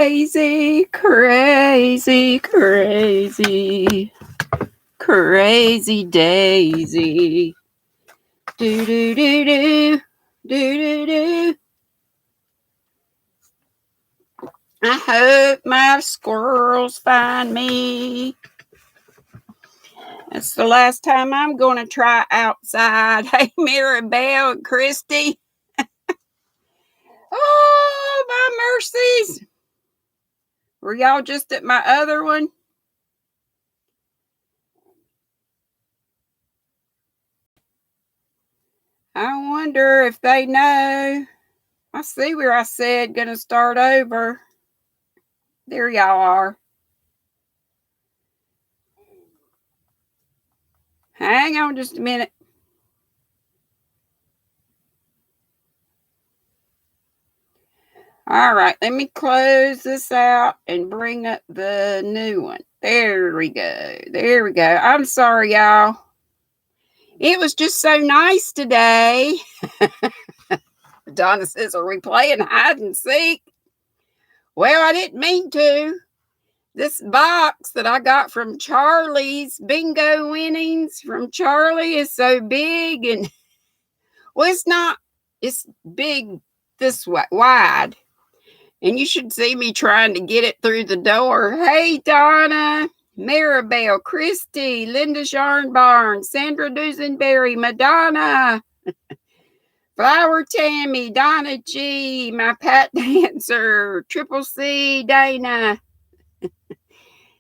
Crazy, crazy, crazy, crazy Daisy. Do do do do, do do do. I hope my squirrels find me. That's the last time I'm going to try outside. Hey, Mirabelle and Christy. Oh, my mercies. Were y'all just at my other one? I wonder if they know. I see where I said gonna start over. There y'all are. Hang on just a minute. All right, let me close this out and bring up the new one. There we go. There we go. I'm sorry, y'all. It was just so nice today. Donna says, are we playing hide and seek? Well, I didn't mean to. This box that I got from Charlie's bingo winnings from Charlie is so big, and well, it's big this way, wide. And you should see me trying to get it through the door. Hey, Donna, Maribel, Christy, Linda Sharnbarn, Sandra Dusenberry, Madonna, Flower Tammy, Donna G, my Pat Dancer, Triple C, Dana,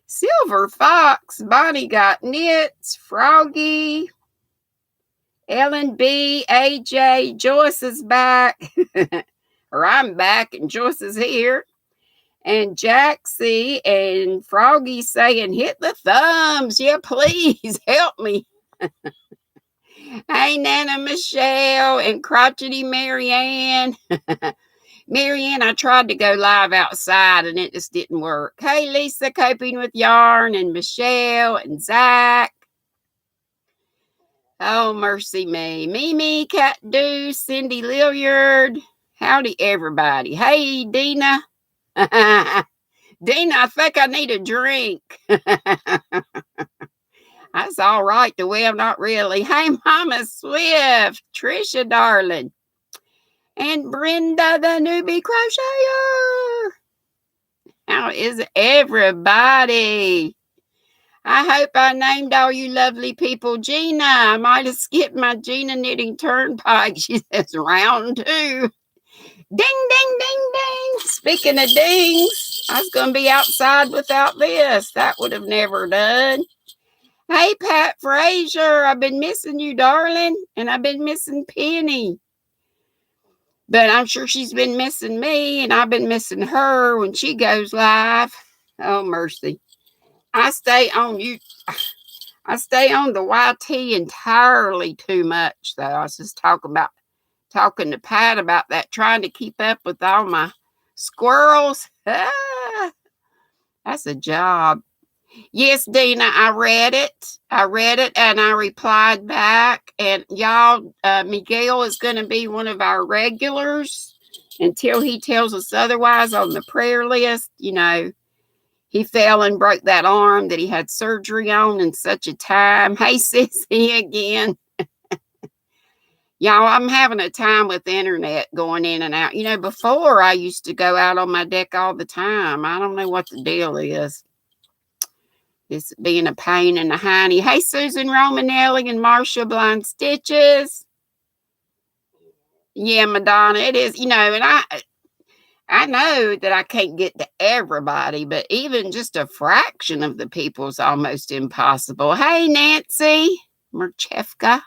Silver Fox, Bonnie Got Knits, Froggy, Ellen B, AJ, Joyce is back. Or I'm back and Joyce is here. And Jaxie and Froggy saying, hit the thumbs. Yeah, please help me. Hey, Nana Michelle and crotchety Marianne. Marianne, I tried to go live outside and it just didn't work. Hey, Lisa, coping with yarn, and Michelle and Zach. Oh, mercy me. Mimi, Cat Deuce, Cindy Lilliard. Howdy, everybody. Hey, Dina. Dina, I think I need a drink. That's all right. The way I'm not really. Hey, Mama Swift, Trisha, darling, and Brenda, the newbie crocheter. How is everybody? I hope I named all you lovely people Gina. I might have skipped my Gina Knitting Turnpike. She says round 2. Ding, ding, ding, ding. Speaking of dings, I was going to be outside without this. That would have never done. Hey, Pat Frazier, I've been missing you, darling, and I've been missing Penny. But I'm sure she's been missing me, and I've been missing her when she goes live. Oh, mercy. I stay on the YT entirely too much, though. I was just talking to Pat about that, trying to keep up with all my squirrels. Ah, that's a job. Yes, Dina, I read it and I replied back. And y'all, Miguel is going to be one of our regulars until he tells us otherwise on the prayer list. You know, he fell and broke that arm that he had surgery on in such a time. Hey, Sissy again. Y'all, I'm having a time with the internet going in and out. You know, before I used to go out on my deck all the time. I don't know what the deal is. It's being a pain in the hiney. Hey, Susan Romanelli and Marsha Blind Stitches. Yeah, Madonna, it is, you know, and I know that I can't get to everybody, but even just a fraction of the people is almost impossible. Hey, Nancy Marchevka.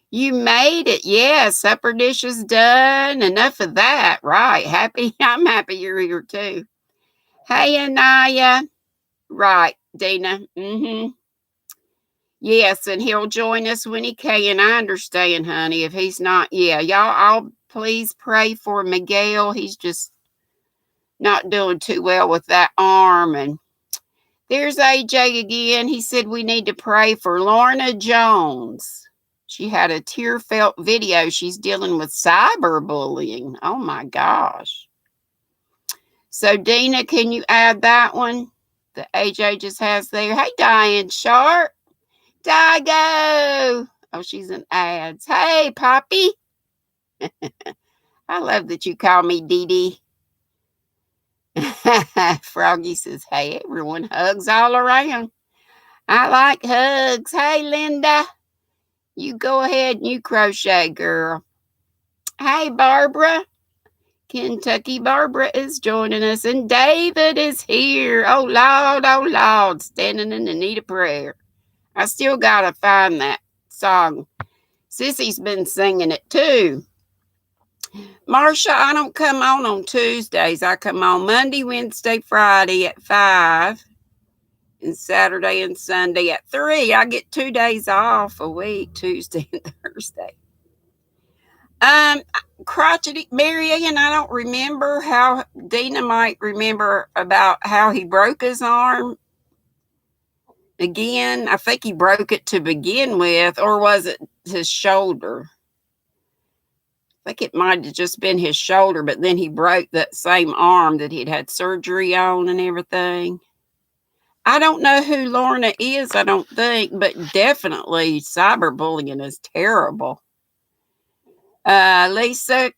You made it. Yeah, supper dish is done. Enough of that. Right. Happy. I'm happy you're here too. Hey, Anaya. Right, Dina. Mm-hmm. Yes, and he'll join us when he can. I understand, honey. If he's not, yeah, y'all all please pray for Miguel. He's just not doing too well with that arm. And there's AJ again. He said we need to pray for Lorna Jones. She had a tear-felt video. She's dealing with cyberbullying. Oh my gosh. So, Dina, can you add that one that AJ just has there? Hey, Diane Sharp. Digo. Oh, she's in ads. Hey, Poppy. I love that you call me Dee Dee. Froggy says, hey, everyone. Hugs all around. I like hugs. Hey, Linda. You go ahead and you crochet, girl. Hey, Barbara. Kentucky Barbara is joining us, and David is here. Oh, Lord, standing in the need of prayer. I still got to find that song. Sissy's been singing it, too. Marsha, I don't come on Tuesdays. I come on Monday, Wednesday, Friday at 5, and Saturday and Sunday at 3. I get 2 days off a week, Tuesday and Thursday. Crotchety Marianne, I don't remember how Dina might remember about how he broke his arm. Again, I think he broke it to begin with, or was it his shoulder? I think it might have just been his shoulder, but then he broke that same arm that he'd had surgery on and everything. I don't know who Lorna is, I don't think, but definitely cyberbullying is terrible. Lisa,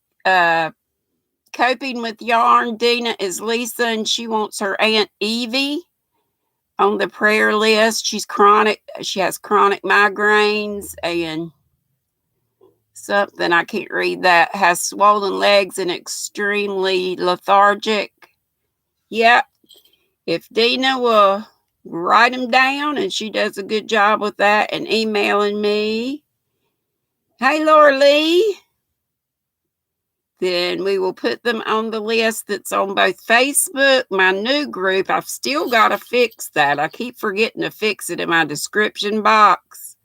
coping with yarn. Dina is Lisa, and she wants her Aunt Evie on the prayer list. She has chronic migraines and something, I can't read that, has swollen legs and extremely lethargic. Yep. If Dina will write them down, and she does a good job with that, and emailing me. Hey, Laura Lee. Then we will put them on the list that's on both Facebook, my new group. I've still got to fix that. I keep forgetting to fix it in my description box.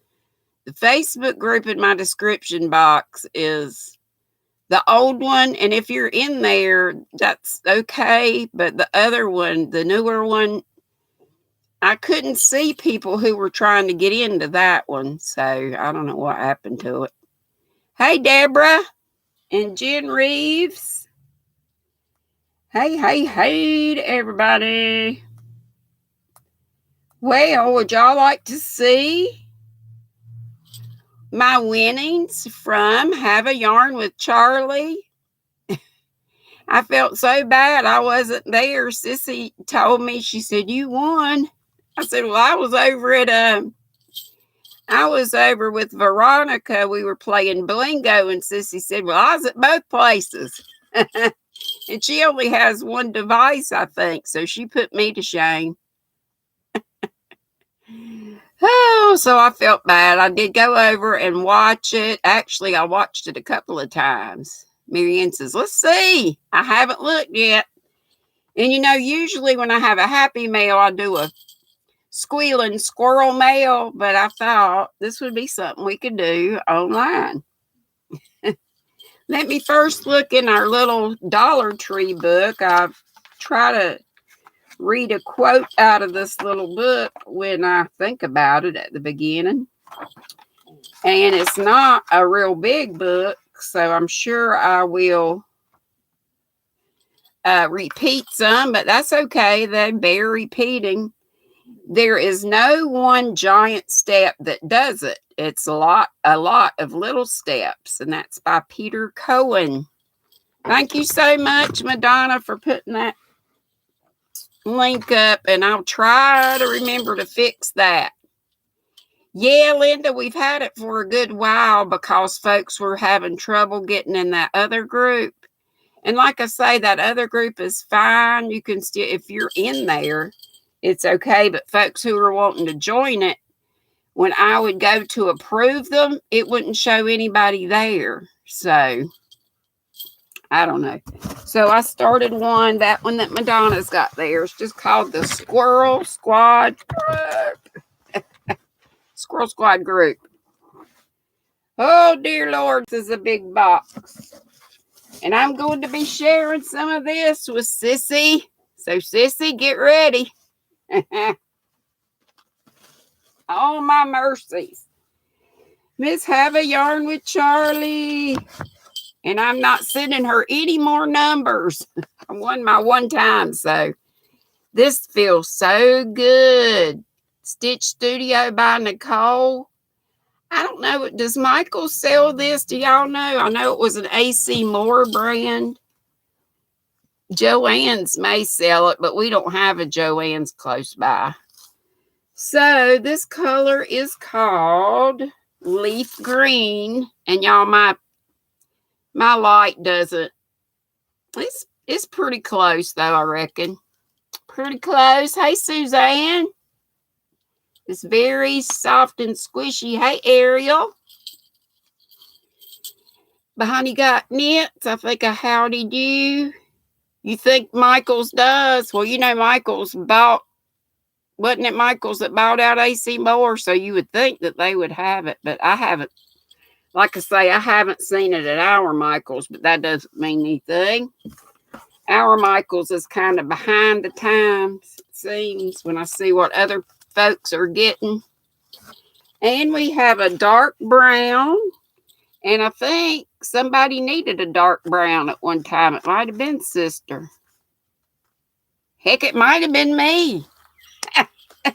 The Facebook group in my description box is the old one, and if you're in there, that's okay. But the other one, the newer one, I couldn't see people who were trying to get into that one, so I don't know what happened to it. Hey, Deborah and Jen Reeves. Hey to everybody. Well, would y'all like to see my winnings from Have a Yarn with Charlie? I felt so bad I wasn't there. Sissy told me, she said, you won. I said, well, I was over with Veronica. We were playing Blingo, and Sissy said, well, I was at both places. And she only has one device, I think, so she put me to shame. Oh, so I felt bad. I did go over and watch it. Actually, I watched it a couple of times. Marianne says, let's see. I haven't looked yet. And usually when I have a happy mail, I do a squealing squirrel mail, but I thought this would be something we could do online. Let me first look in our little Dollar Tree book. I've tried to read a quote out of this little book when I think about it at the beginning. And it's not a real big book, so I'm sure I will repeat some, but that's okay. They bear repeating. There is no one giant step that does it. It's a lot of little steps, and that's by Peter Cohen. Thank you so much, Madonna, for putting that link up, and I'll try to remember to fix that. Yeah, Linda, we've had it for a good while because folks were having trouble getting in that other group. And like I say, that other group is fine. You can still, if you're in there, it's okay. But folks who are wanting to join it, when I would go to approve them, it wouldn't show anybody there. So, I don't know. So, I started one, that one that Madonna's got there. It's just called the Squirrel Squad Group. Squirrel Squad Group. Oh, dear Lord, this is a big box. And I'm going to be sharing some of this with Sissy. So, Sissy, get ready. Oh, my mercies. Miss Have a Yarn with Charlie. And I'm not sending her any more numbers. I won my one time, so this feels so good. Stitch Studio by Nicole. I don't know. Does Michael sell this? Do y'all know? I know it was an AC Moore brand. Joann's may sell it, but we don't have a Joann's close by. So this color is called Leaf Green. And y'all, my light doesn't. It's pretty close though, I reckon. Pretty close. Hey, Suzanne. It's very soft and squishy. Hey, Ariel. Behind you got knits. I think a howdy do. You think Michael's does? Well, you know Michael's bought. Wasn't it Michael's that bought out AC Moore? So you would think that they would have it, but I haven't. Like I say, I haven't seen it at our Michael's, but that doesn't mean anything. Our Michael's is kind of behind the times, it seems, when I see what other folks are getting. And we have a dark brown. And I think somebody needed a dark brown at one time. It might have been Sister. Heck, it might have been me. I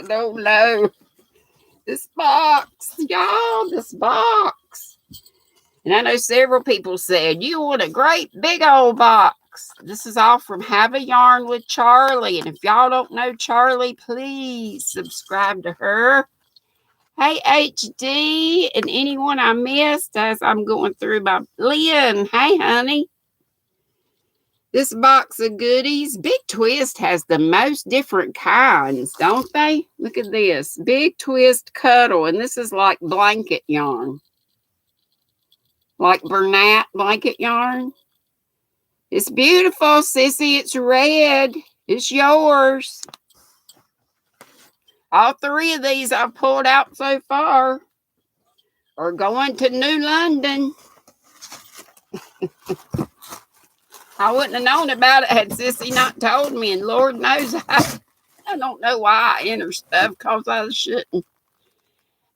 don't know. This box, y'all, this box. And I know several people said, you want a great big old box. This is all from Have a Yarn with Charlie. And if y'all don't know Charlie, please subscribe to her. Hey, HD, and anyone I missed as I'm going through my Lynn. Hey, honey. This box of goodies. Big Twist has the most different kinds, don't they? Look at this. Big Twist Cuddle. And this is like blanket yarn. Like Bernat blanket yarn. It's beautiful, Sissy. It's red. It's yours. All three of these I've pulled out so far are going to New London. I wouldn't have known about it had Sissy not told me. And Lord knows I don't know why I enter stuff because I shouldn't.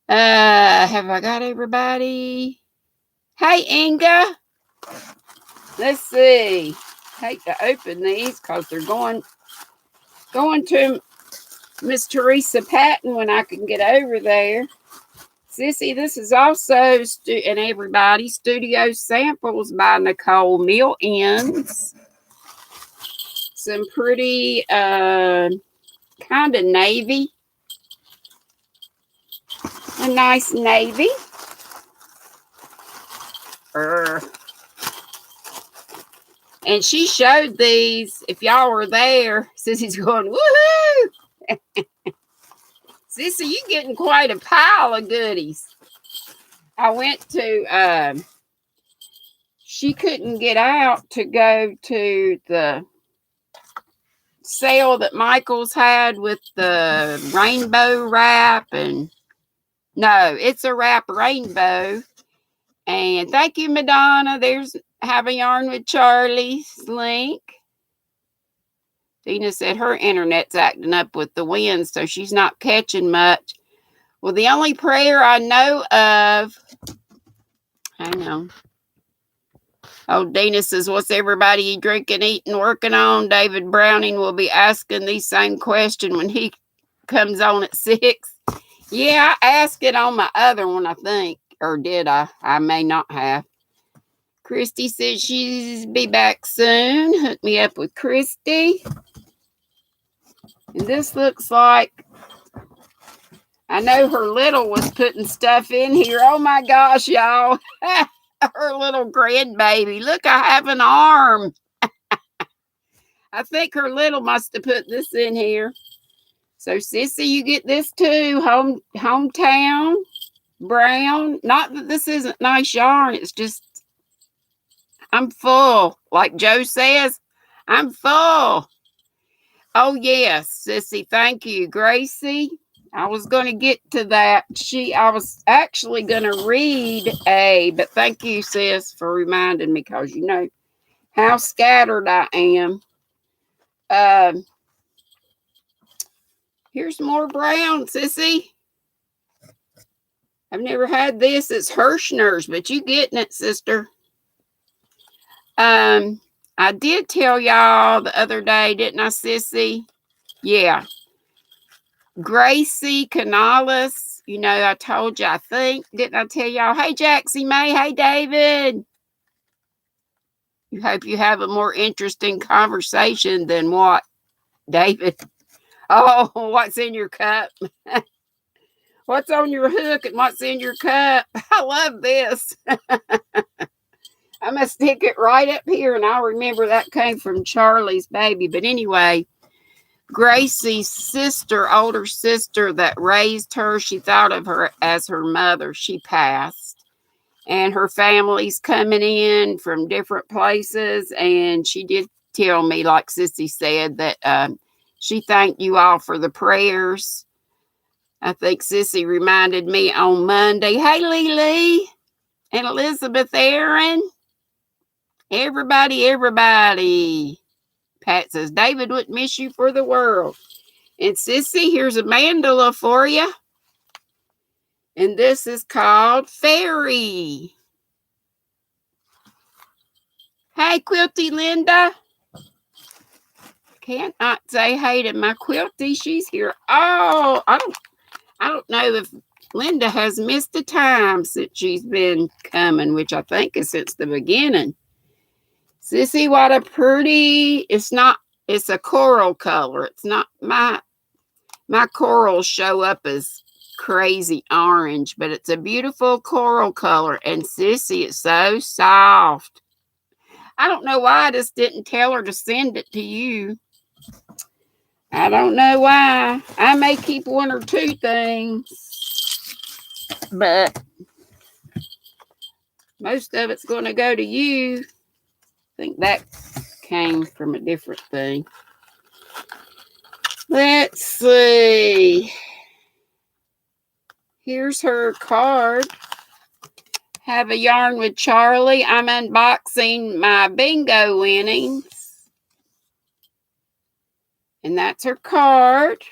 Have I got everybody? Hey, Inga. Let's see. Hate to open these because they're going to Miss Teresa Patton when I can get over there. Sissy, this is also, and everybody, Studio Samples by Nicole Mill Ends. Some pretty kind of navy. A nice navy. And she showed these, if y'all were there, Sissy's going, woohoo! Sissy, you getting quite a pile of goodies. I went to, she couldn't get out to go to the sale that Michael's had with the rainbow wrap. And no, it's a wrap rainbow. And thank you, Madonna. There's Have a Yarn with Charlie's link. Dina said her internet's acting up with the wind, so she's not catching much. Well, the only prayer I know of, hang on. Oh, Dina says, what's everybody drinking, eating, working on? David Browning will be asking the same question when he comes on at 6. Yeah, I asked it on my other one, I think. Or did I? I may not have. Christy said she's be back soon. Hook me up with Christy. And this looks like, I know her little was putting stuff in here. Oh my gosh, y'all. Her little grandbaby. Look, I have an arm. I think her little must have put this in here. So, Sissy, you get this too. Hometown brown. Not that this isn't nice yarn. It's just, I'm full. Like Joe says, I'm full. Oh, yes, Sissy. Thank you, Gracie. I was going to get to that. I was actually going to read but thank you, sis, for reminding me because you know how scattered I am. Here's more brown, Sissy. I've never had this. It's Hirschner's, but you getting it, sister. I did tell y'all the other day, didn't I, Sissy? Yeah. Gracie Canales. You know, I told you, I think. Didn't I tell y'all? Hey, Jaxie May. Hey, David. You hope you have a more interesting conversation than what, David? Oh, what's in your cup? What's on your hook and what's in your cup? I love this. I'm going to stick it right up here, and I'll remember that came from Charlie's baby. But anyway, Gracie's sister, older sister that raised her, she thought of her as her mother. She passed. And her family's coming in from different places. And she did tell me, like Sissy said, that she thanked you all for the prayers. I think Sissy reminded me on Monday, hey, Lee and Elizabeth Aaron. Everybody. Pat says, David wouldn't miss you for the world. And Sissy, here's a mandala for you. And this is called Fairy. Hey, Quilty Linda. Can't not say hey to my Quilty. She's here. Oh, I don't know if Linda has missed a time since she's been coming, which I think is since the beginning. Sissy, what a pretty, it's a coral color. It's not, my corals show up as crazy orange, but it's a beautiful coral color. And Sissy, it's so soft. I don't know why I just didn't tell her to send it to you. I don't know why. I may keep one or two things, but most of it's going to go to you. I think that came from a different thing. Let's see. Here's her card. Have a yarn with Charlie. I'm unboxing my bingo winnings. And that's her card.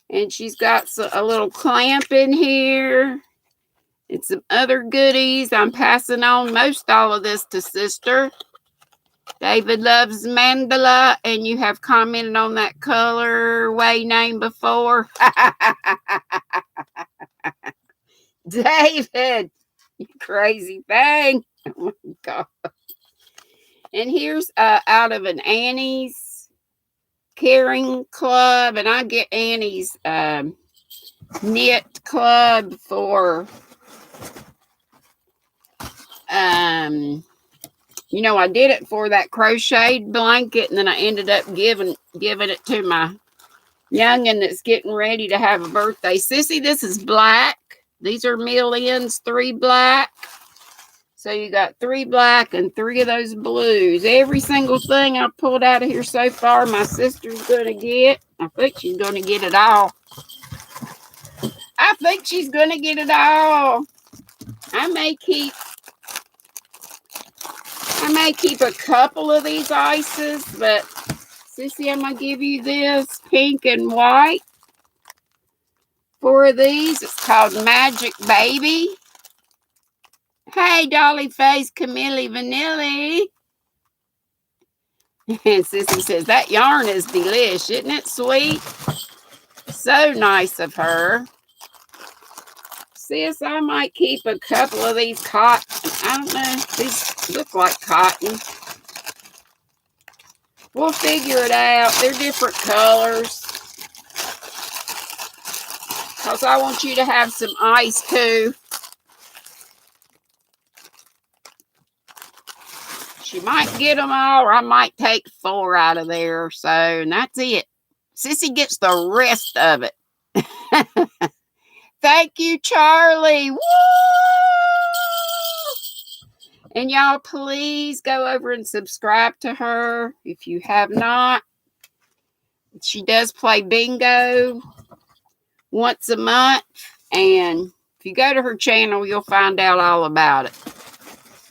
And she's got a little clamp in here. And some other goodies. I'm passing on most all of this to Sister. David loves mandala. And you have commented on that colorway name before. David, you crazy thing. Oh my God. And here's out of an Annie's Caring Club. And I get Annie's knit club for, you know, I did it for that crocheted blanket. And then I ended up giving it to my youngin' that's getting ready to have a birthday. Sissy, this is black. These are millions, 3 black. So you got 3 black and 3 of those blues. Every single thing I pulled out of here so far, my sister's going to get. I think she's going to get it all. I may keep a couple of these ices, but Sissy, I'm going to give you this pink and white. 4 of these. It's called Magic Baby. Hey, Dolly Face Camille Vanilli. And Sissy says, that yarn is delish. Isn't it sweet? So nice of her. Sis, I might keep a couple of these cotton. I don't know. These look like cotton. We'll figure it out. They're different colors. Because I want you to have some ice too. She might get them all, or I might take 4 out of there. So, and that's it. Sissy gets the rest of it. Thank you, Charlie. Woo! And y'all, please go over and subscribe to her if you have not. She does play bingo once a month. And if you go to her channel, you'll find out all about it.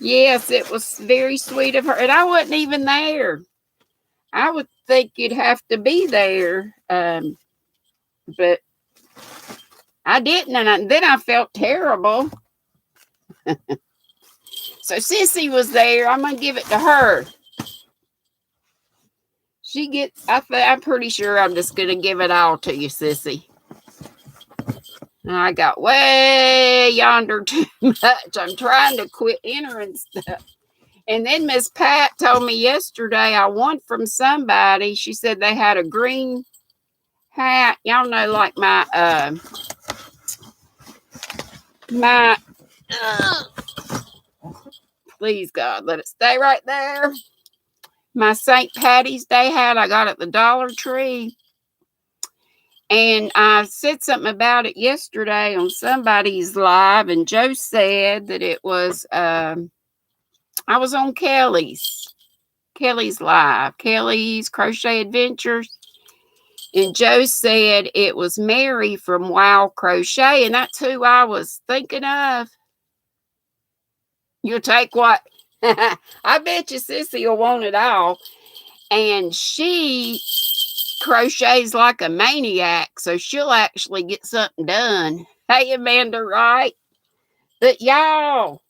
Yes, it was very sweet of her. And I wasn't even there. I would think you'd have to be there. But I didn't. And then I felt terrible. So So Sissy was there. I'm going to give it to her. She gets, I'm pretty sure I'm just going to give it all to you, Sissy. I got way yonder too much. I'm trying to quit entering stuff. And then Miss Pat told me yesterday I won from somebody. She said they had a green hat. Y'all know, like my please God, let it stay right there. My St. Patty's Day hat I got at the Dollar Tree. And I said something about it yesterday on somebody's live, and Joe said that it was, I was on Kelly's live, Kelly's Crochet Adventures. And Joe said it was Mary from Wow Crochet, and that's who I was thinking of. You'll take what? I bet you Sissy will want it all. And she crochets like a maniac, so she'll actually get something done. Hey, Amanda, right? But y'all,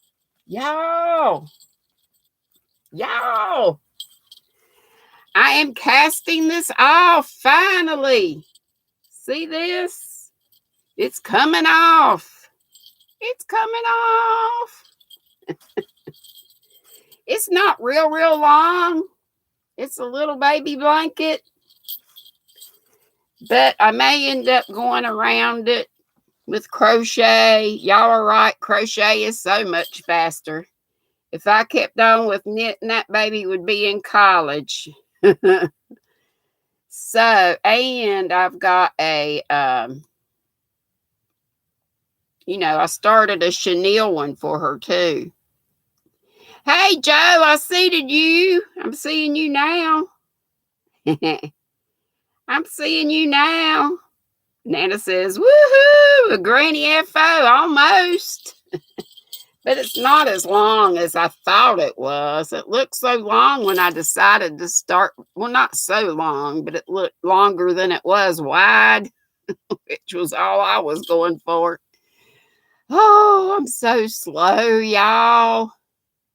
I am casting this off finally. See this? It's coming off. It's coming off. It's not real long. It's a little baby blanket. But I may end up going around it with crochet. Y'all are right. Crochet is so much faster. If I kept on with knitting, that baby would be in college. So, and I've got a, I started a chenille one for her too. Hey, Joe, I seated you. I'm seeing you now. I'm seeing you now. Nana says, woohoo, a Granny FO, almost. But it's not as long as I thought it was. It looked so long when I decided to start. Well, not so long, but it looked longer than it was wide, which was all I was going for. Oh, I'm so slow, y'all.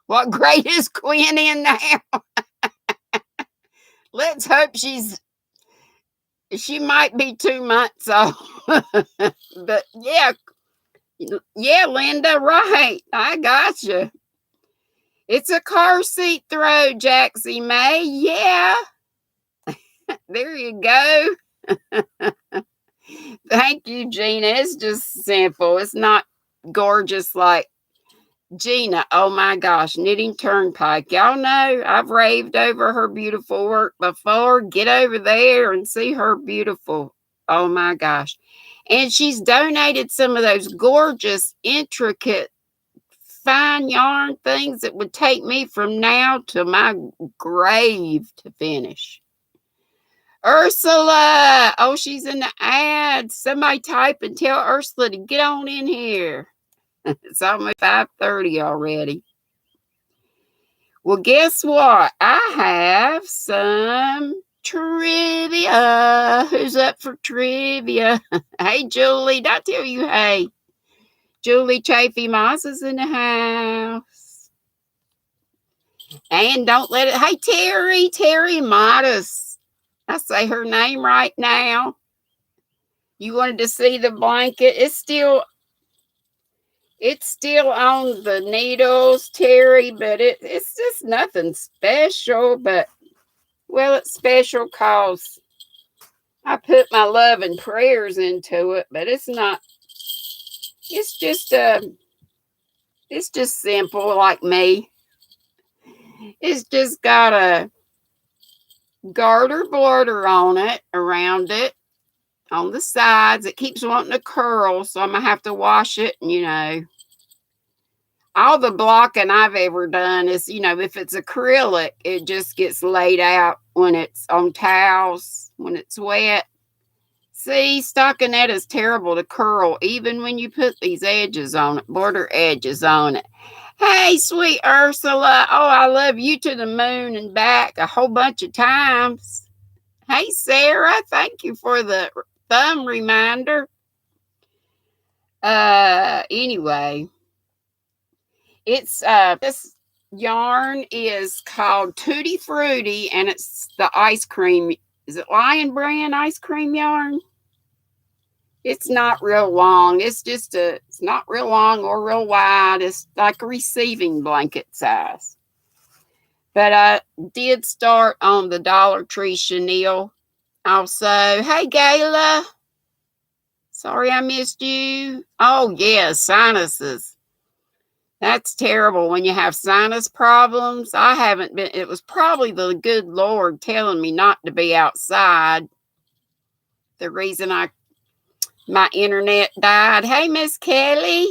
What grade is Quinn in now? Let's hope she might be 2 months old. But yeah, Linda, right. I got you. It's a car seat throw, Jaxie May. Yeah. There you go. Thank you, Gina. It's just simple. It's not gorgeous like Gina. Oh my gosh. Knitting Turnpike. Y'all know I've raved over her beautiful work before. Get over there and see her beautiful. Oh my gosh. And she's donated some of those gorgeous, intricate, fine yarn things that would take me from now to my grave to finish. Ursula. Oh, she's in the ad. Somebody type and tell Ursula to get on in here. It's almost 5:30 already. Well, guess what? I have some trivia. Who's up for trivia? Hey, Julie. Did I tell you, hey? Julie Chafee Moss is in the house. And don't let it... Hey, Terry Modest. I say her name right now. You wanted to see the blanket. It's still on the needles, Terry, but it's just nothing special. But, well, it's special because I put my love and prayers into it, but it's not. It's just simple like me. It's just got a garter border on it, around it, on the sides. It keeps wanting to curl, so I'm going to have to wash it. And, all the blocking I've ever done is, if it's acrylic, it just gets laid out when it's on towels, when it's wet. See, stockinette is terrible to curl, even when you put these edges on it, border edges on it. Hey, sweet Ursula. Oh, I love you to the moon and back a whole bunch of times. Hey, Sarah. Thank you for the thumb reminder. Anyway, it's yarn is called Tutti Frutti, and it's the ice cream. Is it Lion Brand ice cream yarn? It's not real long. It's not real long or real wide. It's like a receiving blanket size. But I did start on the Dollar Tree chenille. Also, hey Gayla. Sorry I missed you. Oh yeah, sinuses. That's terrible when you have sinus problems. I haven't been, it was probably the good Lord telling me not to be outside. The reason my internet died. Hey, Miss Kelly.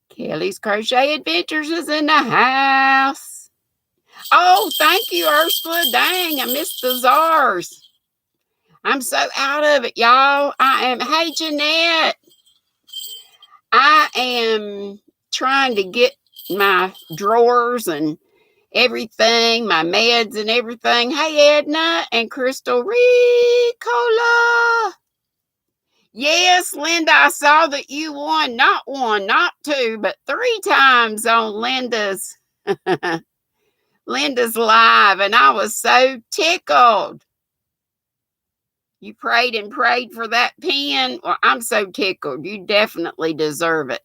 Kelly's Crochet Adventures is in the house. Oh, thank you, Ursula. Dang, I missed the czars. I'm so out of it, y'all. Hey, Jeanette. I am trying to get my drawers and everything, my meds and everything. Hey, Edna and Crystal Ricola. Yes, Linda, I saw that you won not one, not two, but 3 times on Linda's Linda's live, and I was so tickled. You prayed and prayed for that pen. Well, I'm so tickled. You definitely deserve it.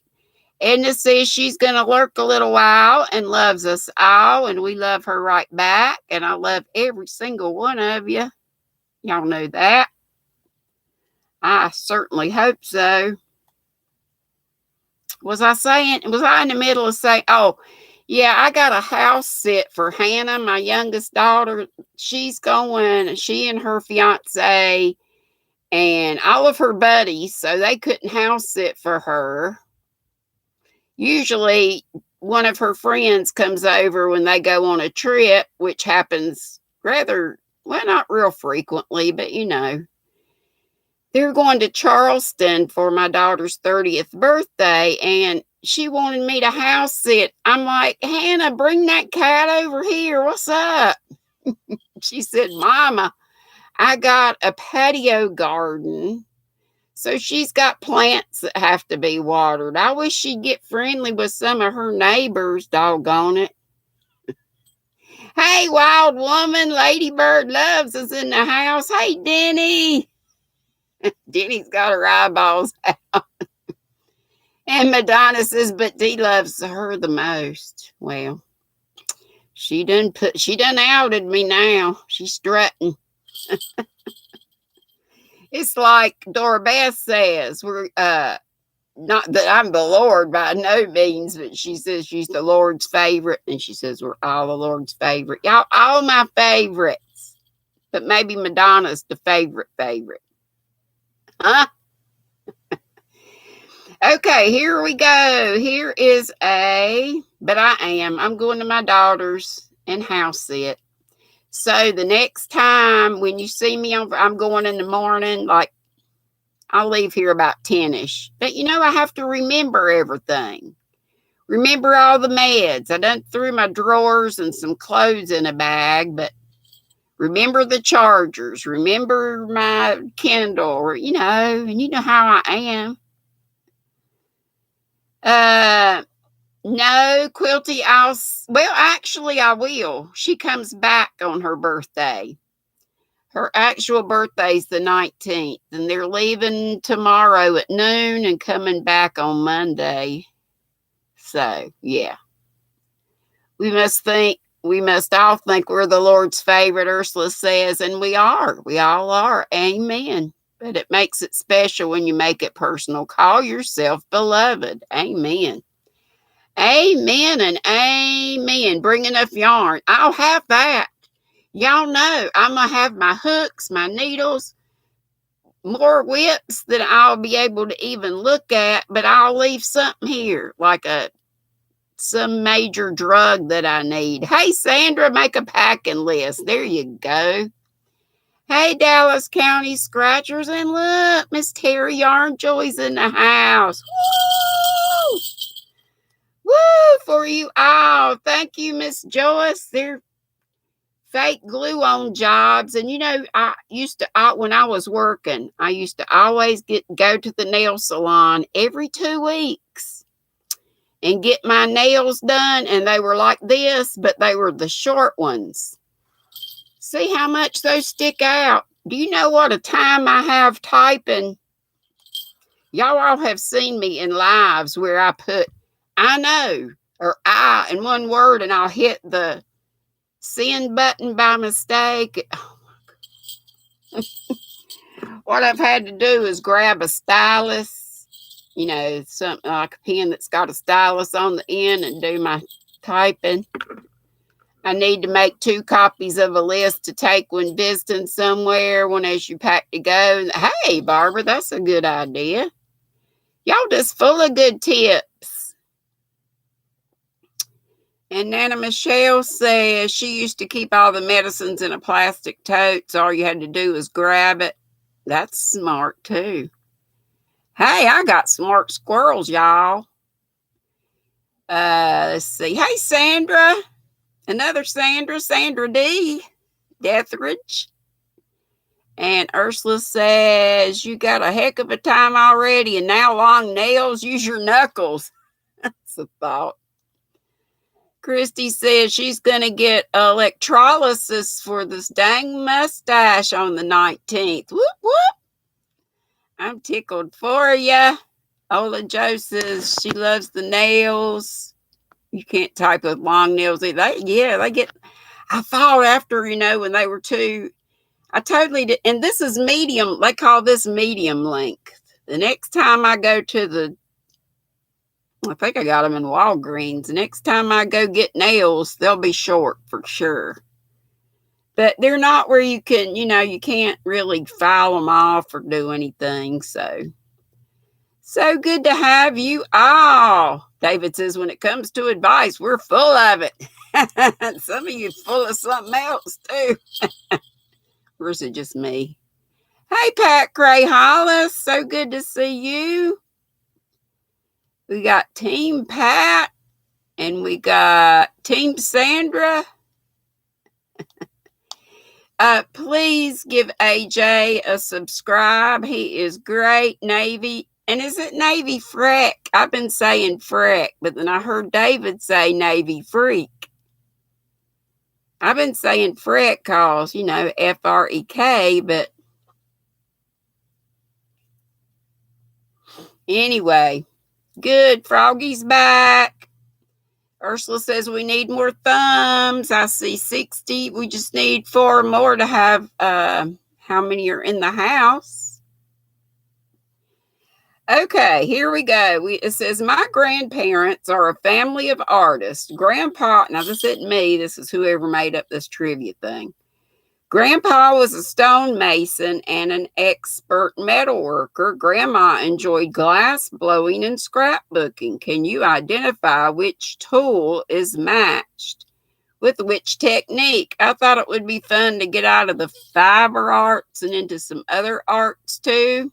Edna says she's going to lurk a little while and loves us all, and we love her right back. And I love every single one of you. Y'all know that. I certainly hope so. Was I in the middle of saying, oh, yeah, I got a house sit for Hannah, my youngest daughter. She's going, she and her fiance and all of her buddies, so they couldn't house sit for her. Usually one of her friends comes over when they go on a trip, which happens not real frequently, but you know. They're going to Charleston for my daughter's 30th birthday, and she wanted me to house sit. I'm like, Hannah, bring that cat over here. What's up? She said, Mama, I got a patio garden. So she's got plants that have to be watered. I wish she'd get friendly with some of her neighbors, doggone it. Hey, wild woman, Ladybird Loves is in the house. Hey, Denny. Denny's got her eyeballs out. And Madonna says, but Dee loves her the most. Well, she done outed me now. She's strutting. It's like Dora Beth says, we're not that I'm the Lord by no means, but she says she's the Lord's favorite, and she says we're all the Lord's favorite. Y'all, all my favorites. But maybe Madonna's the favorite. Huh? Okay, here we go. Here is I'm going to my daughter's and house sit. So the next time when you see me, I'm going in the morning, like I'll leave here about 10ish. But you know, I have to remember everything. Remember all the meds. I done threw my drawers and some clothes in a bag, but remember the chargers. Remember my Kindle, you know, and you know how I am. No, Quilty, actually I will. She comes back on her birthday. Her actual birthday's the 19th, and they're leaving tomorrow at noon and coming back on Monday. So, yeah. We must all think we're the Lord's favorite, Ursula says, and we are. We all are. Amen. But it makes it special when you make it personal. Call yourself beloved. Amen. Amen and amen. Bring enough yarn. I'll have that. Y'all know I'm going to have my hooks, my needles, more whips that I'll be able to even look at, but I'll leave something here, like some major drug that I need. Hey, Sandra, make a packing list. There you go. Hey, Dallas County Scratchers, and look, Miss Terry Yarnjoy's in the house. Woo! Woo for you all. Thank you, Miss Joyce. They're fake glue on jobs. And you know, when I was working, I used to always go to the nail salon every 2 weeks. and get my nails done, and they were like this, but they were the short ones. See how much those stick out? Do you know what a time I have typing? Y'all all have seen me in lives where I put I know or I in one word, and I'll hit the send button by mistake. What I've had to do is grab a stylus, something like a pen that's got a stylus on the end, and do my typing. I need to make 2 copies of a list to take when visiting somewhere, one as you pack to go. Hey, Barbara, that's a good idea. Y'all just full of good tips. And Nana Michelle says she used to keep all the medicines in a plastic tote, so all you had to do was grab it. That's smart, too. Hey, I got smart squirrels, y'all. Let's see. Hey, Sandra. Another Sandra Dee. Deathridge. And Ursula says, you got a heck of a time already, and now long nails, use your knuckles. That's a thought. Christy says she's going to get electrolysis for this dang mustache on the 19th. Whoop, whoop. I'm tickled for ya. Ola Jo says she loves the nails. You can't type with long nails. They get, I thought after, when they were too, I totally did. And this is medium. They call this medium length. The next time I go to I think I got them in Walgreens. The next time I go get nails, they'll be short for sure. But they're not where you can, you can't really file them off or do anything. So good to have you all. David says, when it comes to advice, we're full of it. Some of you full of something else too. Or is it just me? Hey, Pat Gray Hollis. So good to see you. We got Team Pat and we got Team Sandra. Please give AJ a subscribe. He is great. Navy. And is it Navy Freck? I've been saying Freck, but then I heard David say Navy Freak. I've been saying Freck cause, F-R-E-K, but anyway, good. Froggy's back. Ursula says we need more thumbs. I see 60. We just need 4 more to have, how many are in the house? Okay, here we go. It says, my grandparents are a family of artists. Grandpa, now this isn't me, this is whoever made up this trivia thing. Grandpa was a stonemason and an expert metal worker. Grandma enjoyed glass blowing and scrapbooking. Can you identify which tool is matched with which technique? I thought it would be fun to get out of the fiber arts and into some other arts too.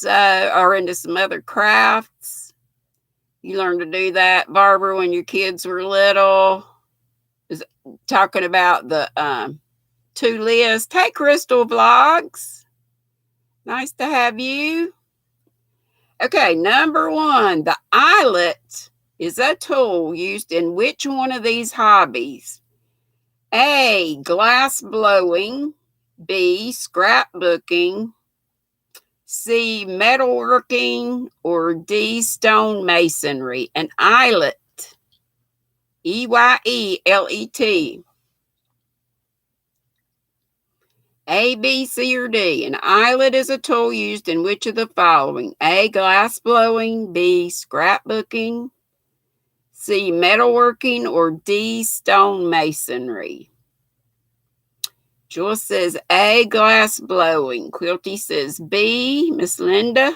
Or into some other crafts. You learned to do that, Barbara, when your kids were little. Is talking about the 2 list. Hey, Crystal Vlogs. Nice to have you. Okay, number 1. The eyelet is a tool used in which one of these hobbies? A, glass blowing. B, scrapbooking. C, metalworking, or D, stonemasonry. An eyelet, E-Y-E-L-E-T. A, B, C, or D. An eyelet is a tool used in which of the following? A, glass blowing, B, scrapbooking, C, metalworking, or D, stonemasonry. Joyce says A, glass blowing. Quilty says B, Miss Linda,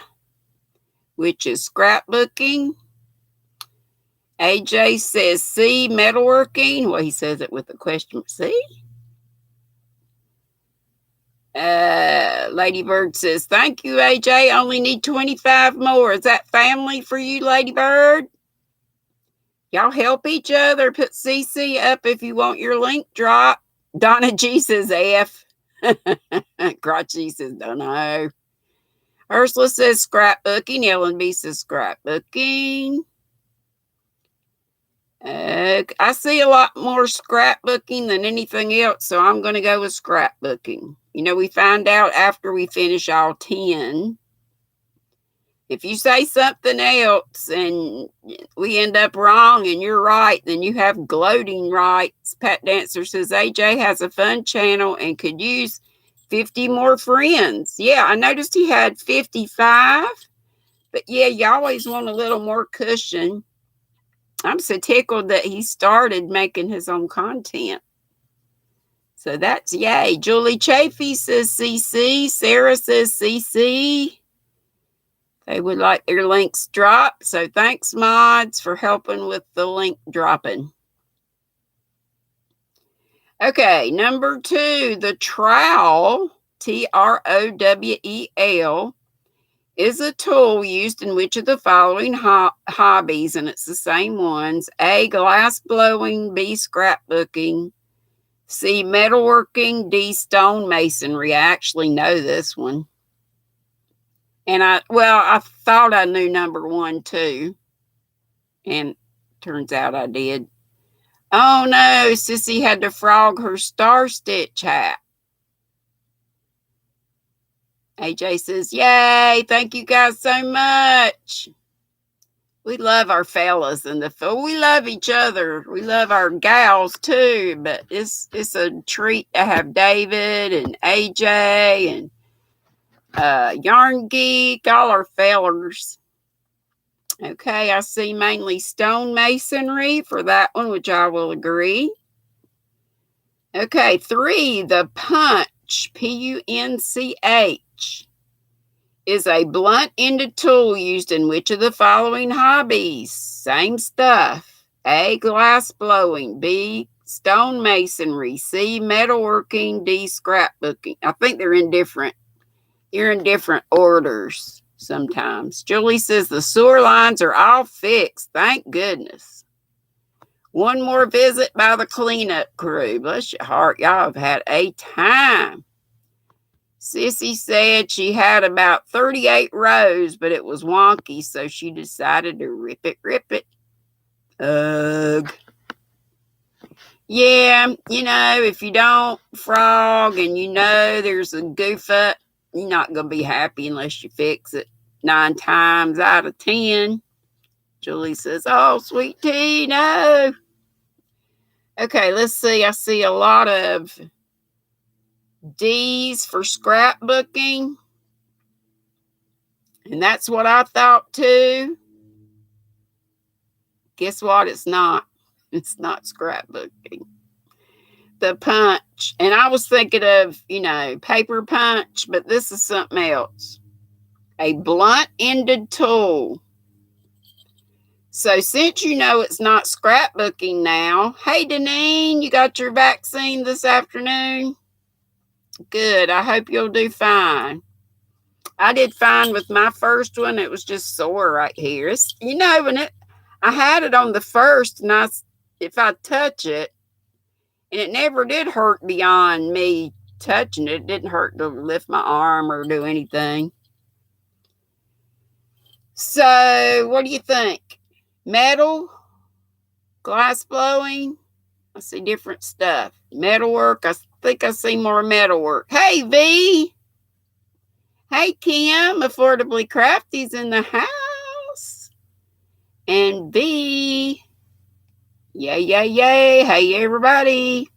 which is scrapbooking. AJ says C, metalworking. Well, he says it with a question. C. Ladybird says, thank you, AJ. Only need 25 more. Is that family for you, Ladybird? Y'all help each other. Put CC up if you want your link drop. Donna G says F. Crotchy says don't know. Ursula says scrapbooking. Ellen B says scrapbooking. I see a lot more scrapbooking than anything else, so I'm going to go with scrapbooking. You know, we find out after we finish all 10. If you say something else and we end up wrong and you're right, then you have gloating rights. Pat Dancer says AJ has a fun channel and could use 50 more friends. Yeah, I noticed he had 55, but yeah, you always want a little more cushion. I'm so tickled that he started making his own content. So that's yay. Julie Chafee says CC. Sarah says CC. They would like their links dropped. So thanks, mods, for helping with the link dropping. Okay, number 2, the trowel, TROWEL, is a tool used in which of the following hobbies, and it's the same ones: A, glass blowing, B, scrapbooking, C, metalworking, D, stonemasonry. I actually know this one. And I thought I knew number 1 too. And turns out I did. Oh no, Sissy had to frog her star stitch hat. AJ says, yay, thank you guys so much. We love our fellas in the field. We love each other. We love our gals too, but it's a treat to have David and AJ and Yarn Geek, all our fellers. Okay, I see mainly stonemasonry for that one, which I will agree. Okay, 3, the punch, PUNCH, is a blunt-ended tool used in which of the following hobbies? Same stuff. A, glass blowing, B, stonemasonry, C, metalworking, D, scrapbooking. I think they're in different orders sometimes. Julie says the sewer lines are all fixed. Thank goodness. One more visit by the cleanup crew. Bless your heart. Y'all have had a time. Sissy said she had about 38 rows, but it was wonky, so she decided to rip it. Ugh. Yeah, you know, if you don't frog and you know there's a goof up, you're not going to be happy unless you fix it 9 times out of 10. Julie says, oh, sweet tea, no. Okay, let's see. I see a lot of D's for scrapbooking. And that's what I thought too. Guess what? It's not. It's not scrapbooking. The punch. And I was thinking of, paper punch, but this is something else. A blunt-ended tool. So since you know it's not scrapbooking now, hey, Deneen, you got your vaccine this afternoon? Good. I hope you'll do fine. I did fine with my first one. It was just sore right here. I had it on the first, and if I touch it, and it never did hurt beyond me touching it. It didn't hurt to lift my arm or do anything. So, what do you think? Metal, glass blowing? I see different stuff. Metalwork, I think I see more metalwork. Hey, V! Hey, Kim, Affordably Crafty's in the house. And V. Yay. Hey, everybody.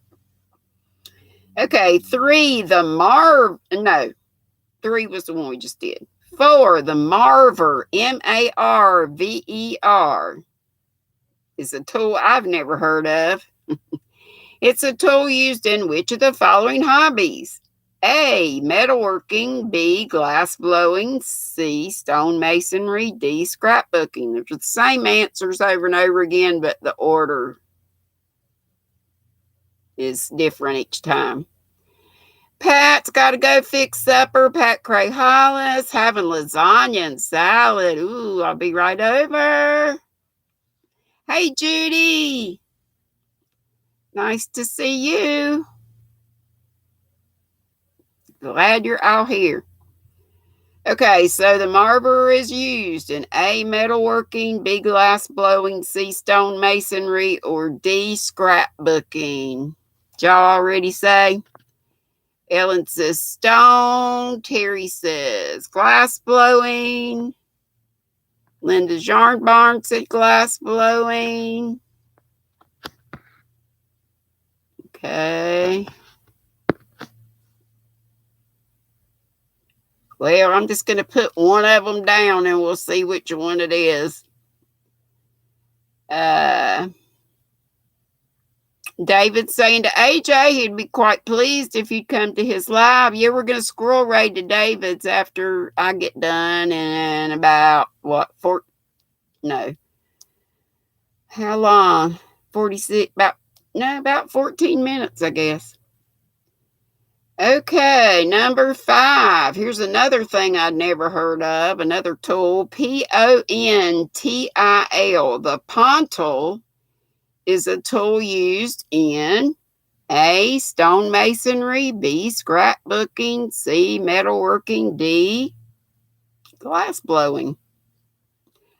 Okay, 3, 3 was the one we just did. 4, the Marver, Marver, is a tool I've never heard of. It's a tool used in which of the following hobbies? A, metalworking, B, glass blowing, C, stonemasonry, D, scrapbooking. They're the same answers over and over again, but the order is different each time. Pat's got to go fix supper. Pat Cray Hollis having lasagna and salad. Ooh, I'll be right over. Hey, Judy. Nice to see you. Glad you're all here. Okay, so the marber is used in A, metalworking, B, glass blowing, C, stone masonry, or D, scrapbooking. Did y'all already say? Ellen says stone. Terry says glass blowing. Linda's yarn barn said glass blowing. Okay. Well, I'm just going to put one of them down and we'll see which one it is. David's saying to AJ he'd be quite pleased if you'd come to his live. Yeah, we're going to squirrel raid to David's after I get done in about, how long? 46, about 14 minutes, I guess. Okay, number 5. Here's another thing I'd never heard of, another tool, Pontil. The pontil is a tool used in A, stonemasonry, B, scrapbooking, C, metalworking, D, glass blowing.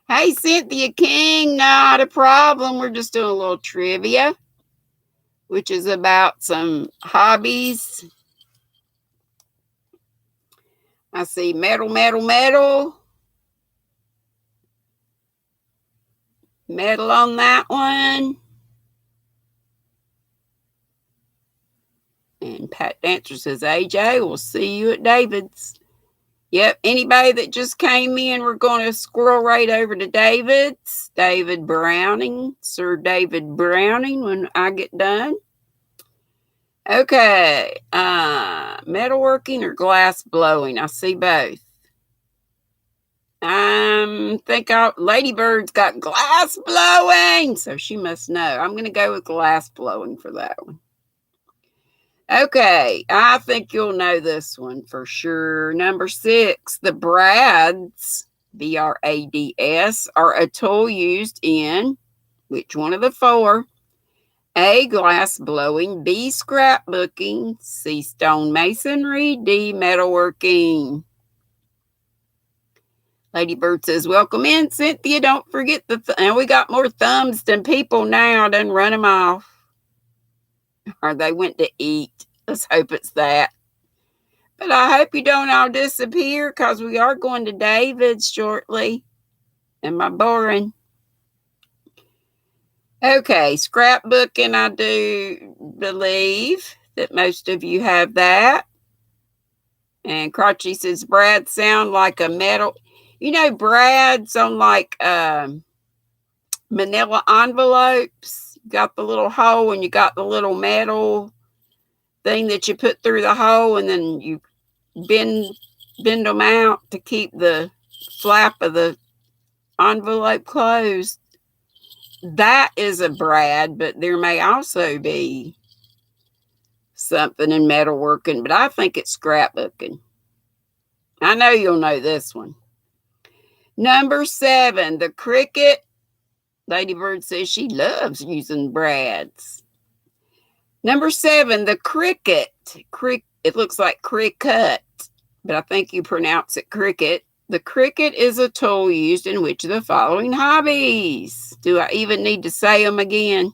Hey, Cynthia King, not a problem. We're just doing a little trivia, which is about some hobbies. I see metal. Metal on that one. And Pat Dancer says, AJ, we'll see you at David's. Yep, anybody that just came in, we're going to squirrel right over to David's. David Browning, Sir David Browning, when I get done. Okay, metalworking or glass blowing? I see both. Ladybird's got glass blowing, so she must know. I'm going to go with glass blowing for that one. Okay, I think you'll know this one for sure. Number 6, the brads, BRADS, are a tool used in which one of the 4? A, glass blowing, B, scrapbooking, C, stone masonry, D, metalworking. Ladybird says, welcome in, Cynthia. Don't forget and we got more thumbs than people now. Done run them off. Or they went to eat. Let's hope it's that. But I hope you don't all disappear because we are going to David's shortly. Am I boring? Okay, scrapbooking, I do believe that most of you have that. And Crotchy says, Brad sound like a metal. You know, Brad's on like manila envelopes. You got the little hole and you got the little metal thing that you put through the hole and then you bend them out to keep the flap of the envelope closed. That is a brad, but there may also be something in metalworking, but I think it's scrapbooking. I know you'll know this one. Number 7, the Cricut. Ladybird says she loves using brads. Number 7, the Cricut. It looks like cricket, but I think you pronounce it Cricut. The Cricut is a tool used in which of the following hobbies? Do I even need to say them again?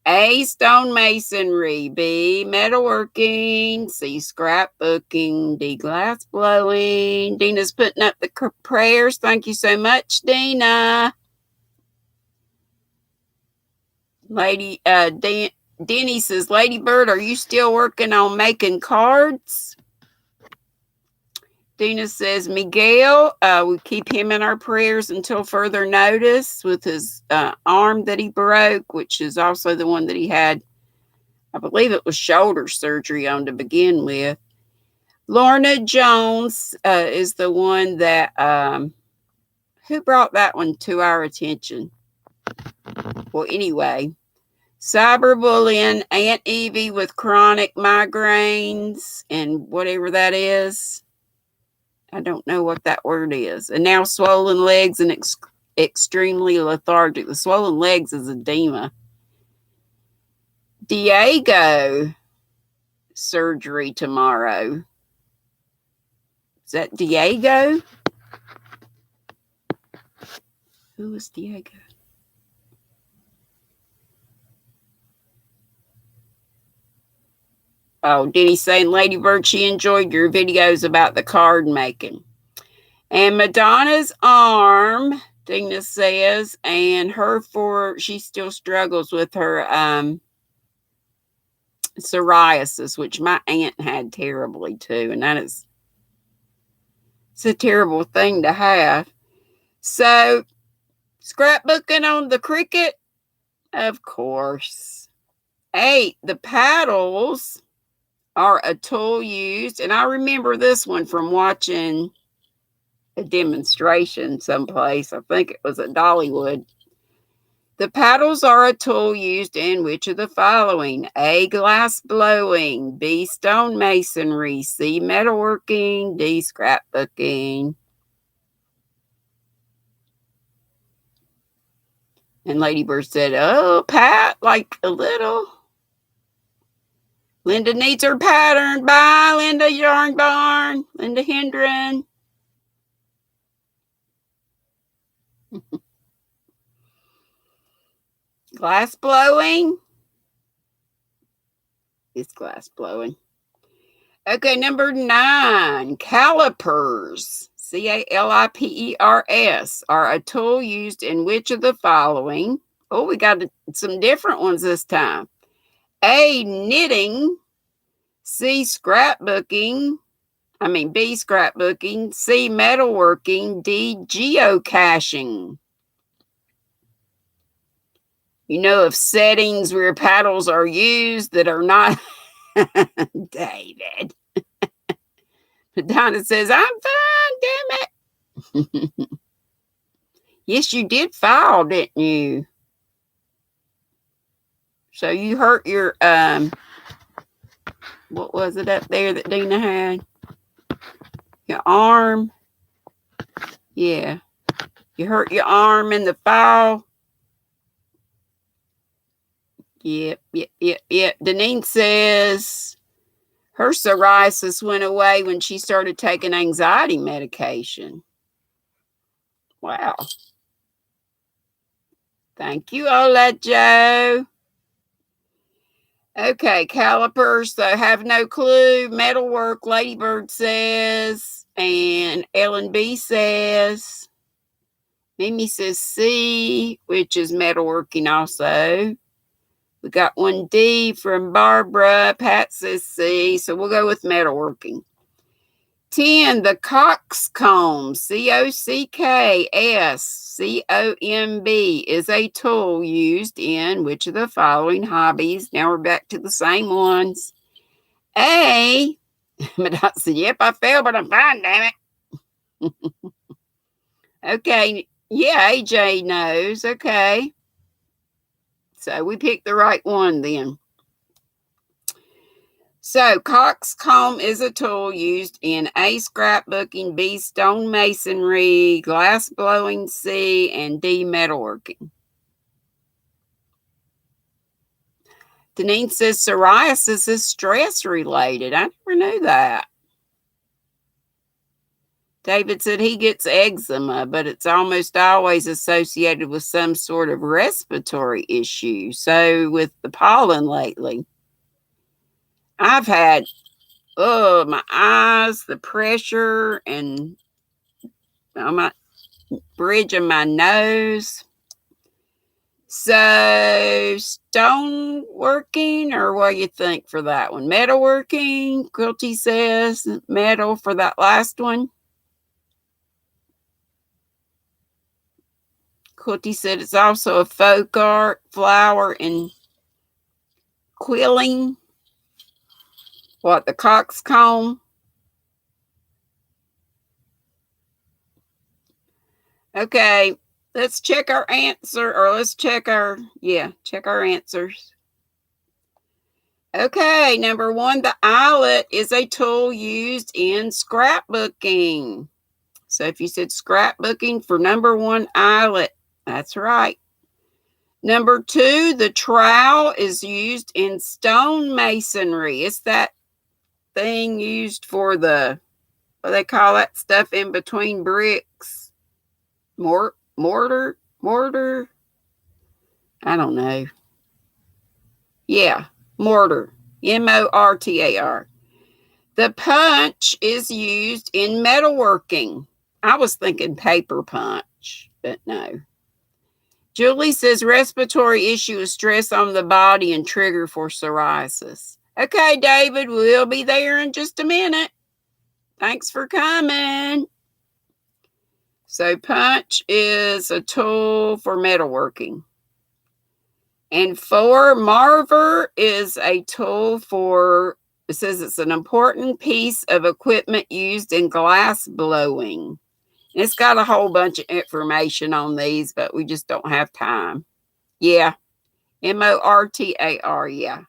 A, stone masonry, B, metalworking, C, scrapbooking, D, glass blowing. Dina's putting up the prayers. Thank you so much, Dina. Denny says, Ladybird, are you still working on making cards? Dina says, Miguel, we keep him in our prayers until further notice with his arm that he broke, which is also the one that he had, I believe it was shoulder surgery on to begin with. Lorna Jones is the one that, who brought that one to our attention? Well, anyway, cyberbullying, Aunt Evie with chronic migraines and whatever that is. I don't know what that word is. And now swollen legs and extremely lethargic. The swollen legs is edema. Diego, surgery tomorrow. Is that Diego? Who was Diego? Oh, Denny's saying, Lady Bird, she enjoyed your videos about the card making. And Madonna's arm, Dina says, and she still struggles with her psoriasis, which my aunt had terribly too. And it's a terrible thing to have. So, scrapbooking on the cricket? Of course. 8, the paddles are a tool used, and I remember this one from watching a demonstration someplace. I think it was at Dollywood. The paddles are a tool used in which of the following? A, glass blowing, B, stonemasonry, C, metalworking, D, scrapbooking. And Lady Bird said, oh, Pat, like a little. Linda needs her pattern. Bye, Linda Yarn Barn. Linda Hendren. Glass blowing. It's glass blowing. Okay, number 9. Calipers. Calipers are a tool used in which of the following? Oh, we got some different ones this time. A, knitting. C, scrapbooking. B, scrapbooking. C, metalworking. D, geocaching. You know of settings where paddles are used that are not... David. Madonna says, I'm fine, damn it. Yes, you did file, didn't you? So you hurt your, what was it up there that Dina had? Your arm. Yeah. You hurt your arm in the file. Yep. Deneen says her psoriasis went away when she started taking anxiety medication. Wow. Thank you, Ola Joe. Okay, calipers, so have no clue. Metalwork, Ladybird says. And Ellen B says. Mimi says C, which is metalworking also. We got one D from Barbara. Pat says C, so we'll go with metalworking. 10, the coxcomb, COCKSCOMB, is a tool used in which of the following hobbies? Now we're back to the same ones. A, Madonna said, yep, I failed, but I'm fine, damn it. Okay, yeah, AJ knows. Okay. So we picked the right one then. So, coxcomb is a tool used in A, scrapbooking, B, stonemasonry, glass blowing, C, and D, metalworking. Deneen says psoriasis is stress related. I never knew that. David said he gets eczema, but it's almost always associated with some sort of respiratory issue. So, with the pollen lately, I've had, my eyes, the pressure, and on my bridge of my nose. So, stone working, or what do you think for that one? Metalworking, Quilty says metal for that last one. Quilty said it's also a folk art, flower, and quilling. What, the coxcomb? Okay, let's check our answer, or let's check our answers. Okay, number 1, the eyelet is a tool used in scrapbooking. So if you said scrapbooking for number 1, eyelet, that's right. Number 2, the trowel is used in stonemasonry. It's that thing used for the what they call that stuff in between bricks? Mortar? I don't know. Yeah, mortar. MORTAR. The punch is used in metalworking. I was thinking paper punch, but no. Julie says respiratory issue is stress on the body and trigger for psoriasis. Okay, David, we'll be there in just a minute. Thanks for coming. So punch is a tool for metalworking. And marver is a tool for, it says it's an important piece of equipment used in glass blowing. It's got a whole bunch of information on these, but we just don't have time. Yeah. MORTAR, yeah.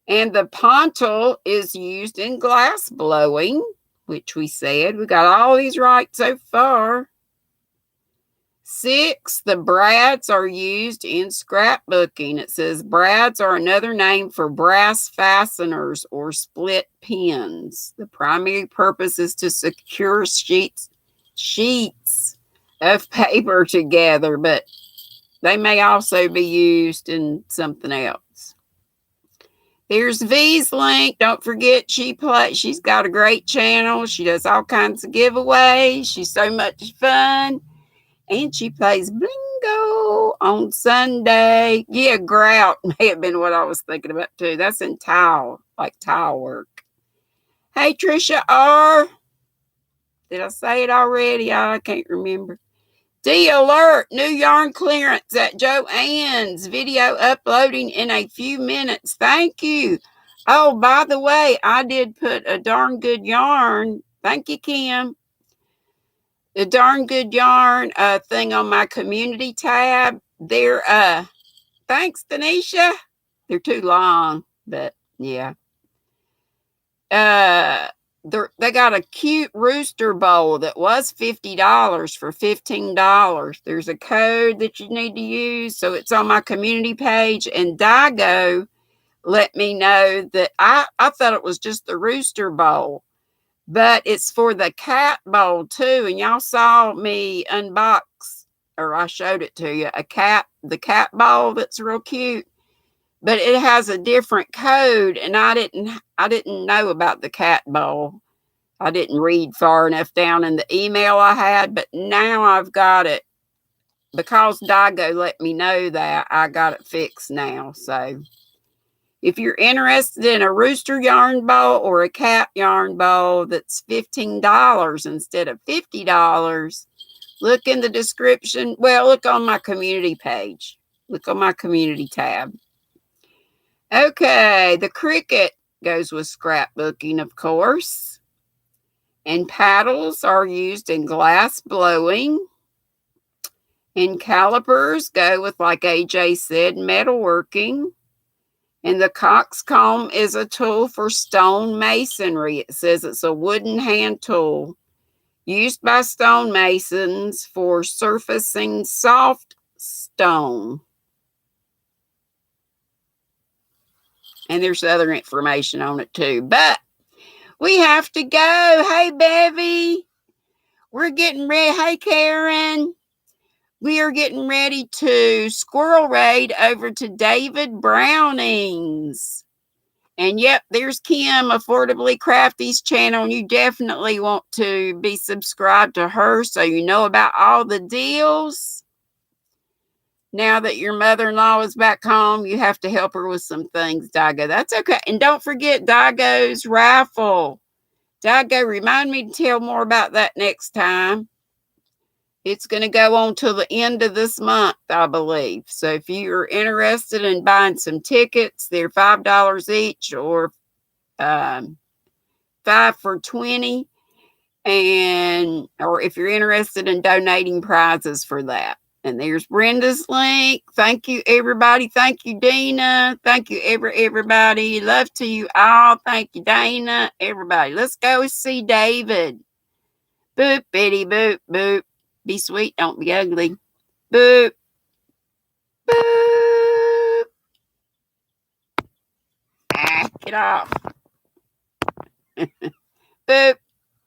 And the pontil is used in glass blowing, which we said. We got all these right so far. 6, the brads are used in scrapbooking. It says brads are another name for brass fasteners or split pins. The primary purpose is to secure sheets of paper together, but they may also be used in something else. There's V's link. Don't forget she's got a great channel. She does all kinds of giveaways. She's so much fun. And she plays bingo on Sunday. Yeah, grout may have been what I was thinking about too. That's in tile, like tile work. Hey, Trisha R. Did I say it already? I can't remember. Dee alert, new yarn clearance at Joann's. Video uploading in a few minutes. Thank you. Oh, by the way, I did put a darn good yarn. Thank you, Kim. The darn good yarn thing on my community tab. They're thanks, Denisha. They're too long, but yeah. They got a cute rooster bowl that was $50 for $15. There's a code that you need to use, so it's on my community page. And Dago let me know that I thought it was just the rooster bowl, but it's for the cat bowl too. And y'all saw me unbox, or I showed it to you, the cat bowl that's real cute. But it has a different code, and I didn't know about the cat bowl. I didn't read far enough down in the email I had, but now I've got it. Because Dago let me know that, I got it fixed now. So if you're interested in a rooster yarn bowl or a cat yarn bowl that's $15 instead of $50, look in the description. Well, look on my community page. Look on my community tab. Okay, the Cricut goes with scrapbooking, of course. And paddles are used in glass blowing. And calipers go with, like AJ said, metalworking. And the coxcomb is a tool for stone masonry. It says it's a wooden hand tool used by stonemasons for surfacing soft stone. And there's other information on it too. But we have to go. Hey, Bevy. We're getting ready. Hey, Karen. We are getting ready to squirrel raid over to David Browning's. And yep, there's Kim, Affordably Crafty's channel. And you definitely want to be subscribed to her so you know about all the deals. Now that your mother-in-law is back home, you have to help her with some things, Dago. That's okay. And don't forget Dago's raffle. Dago, remind me to tell more about that next time. It's going to go on till the end of this month, I believe. So if you're interested in buying some tickets, they're $5 each or 5 for $20. Or if you're interested in donating prizes for that. And there's Brenda's link. Thank you, everybody. Thank you, Dina. Thank you, everybody. Love to you all. Thank you, Dana. Everybody. Let's go see David. Boop, bitty, boop, boop. Be sweet. Don't be ugly. Boop. Boop. Get off. Boop.